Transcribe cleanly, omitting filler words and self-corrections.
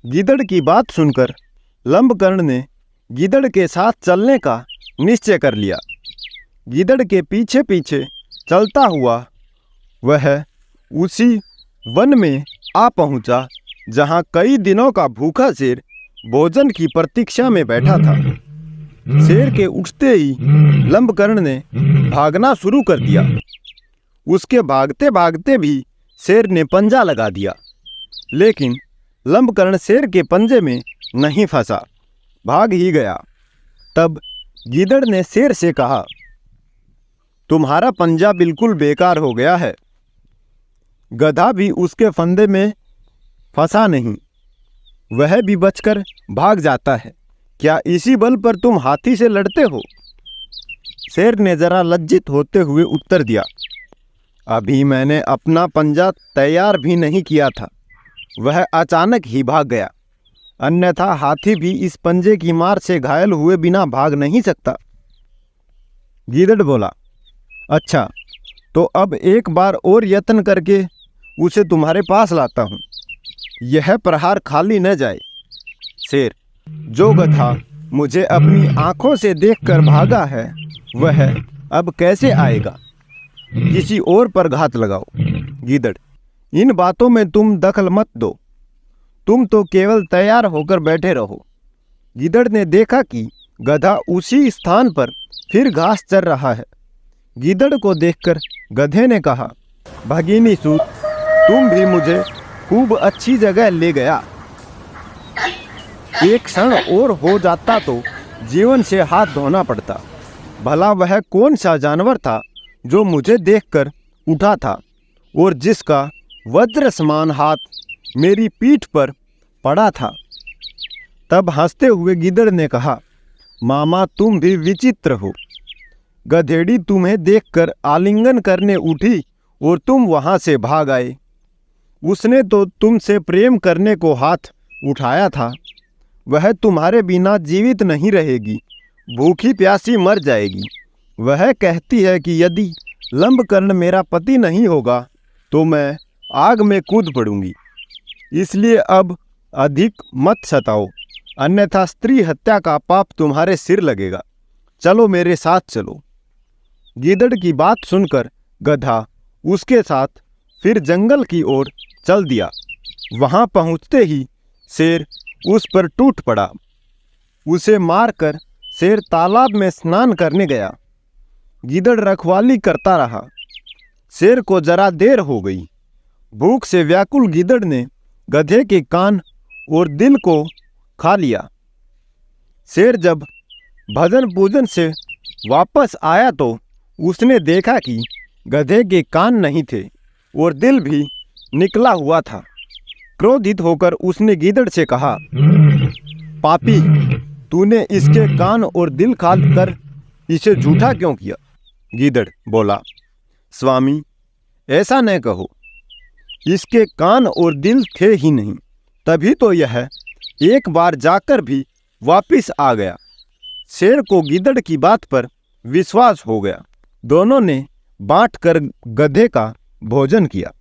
गीदड़ की बात सुनकर लंबकर्ण ने गीदड़ के साथ चलने का निश्चय कर लिया। गीदड़ के पीछे पीछे चलता हुआ वह उसी वन में आ पहुंचा जहां कई दिनों का भूखा शेर भोजन की प्रतीक्षा में बैठा था। शेर के उठते ही लंबकर्ण ने भागना शुरू कर दिया। उसके भागते भागते भी शेर ने पंजा लगा दिया, लेकिन लंबकर्ण शेर के पंजे में नहीं फंसा, भाग ही गया। तब गीदड़ ने शेर से कहा, तुम्हारा पंजा बिल्कुल बेकार हो गया है। गधा भी उसके फंदे में फंसा नहीं, वह भी बचकर भाग जाता है। क्या इसी बल पर तुम हाथी से लड़ते हो? शेर ने जरा लज्जित होते हुए उत्तर दिया, अभी मैंने अपना पंजा तैयार भी नहीं किया था, वह अचानक ही भाग गया। अन्यथा हाथी भी इस पंजे की मार से घायल हुए बिना भाग नहीं सकता। गीदड़ बोला, अच्छा, तो अब एक बार और यत्न करके उसे तुम्हारे पास लाता हूँ, यह प्रहार खाली न जाए। शेर, जो गधा मुझे अपनी आंखों से देखकर भागा है वह अब कैसे आएगा? किसी और पर घात लगाओ। गीदड़, इन बातों में तुम दखल मत दो, तुम तो केवल तैयार होकर बैठे रहो। गीदड़ ने देखा कि गधा उसी स्थान पर फिर घास चर रहा है। गीदड़ को देखकर गधे ने कहा, भगिनी सूत, तुम भी मुझे खूब अच्छी जगह ले गया। एक क्षण और हो जाता तो जीवन से हाथ धोना पड़ता। भला वह कौन सा जानवर था जो मुझे देखकर उठा था और जिसका वज्र समान हाथ मेरी पीठ पर पड़ा था? तब हंसते हुए गीदड़ ने कहा, मामा तुम भी विचित्र हो। गधेड़ी तुम्हें देखकर आलिंगन करने उठी और तुम वहां से भाग आए। उसने तो तुमसे प्रेम करने को हाथ उठाया था। वह तुम्हारे बिना जीवित नहीं रहेगी, भूखी प्यासी मर जाएगी। वह कहती है कि यदि लंबकर्ण मेरा पति नहीं होगा तो मैं आग में कूद पड़ूंगी। इसलिए अब अधिक मत सताओ, अन्यथा स्त्री हत्या का पाप तुम्हारे सिर लगेगा। चलो मेरे साथ चलो। गीदड़ की बात सुनकर गधा उसके साथ फिर जंगल की ओर चल दिया। वहां पहुंचते ही शेर उस पर टूट पड़ा। उसे मारकर शेर तालाब में स्नान करने गया। गीदड़ रखवाली करता रहा। शेर को जरा देर हो गई। भूख से व्याकुल गीदड़ ने गधे के कान और दिल को खा लिया। शेर जब भजन पूजन से वापस आया तो उसने देखा कि गधे के कान नहीं थे और दिल भी निकला हुआ था। क्रोधित होकर उसने गीदड़ से कहा, पापी, तूने इसके कान और दिल खा कर इसे झूठा क्यों किया? गीदड़ बोला, स्वामी, ऐसा न कहो, इसके कान और दिल थे ही नहीं, तभी तो यह एक बार जाकर भी वापिस आ गया। शेर को गीदड़ की बात पर विश्वास हो गया। दोनों ने बांट कर गधे का भोजन किया।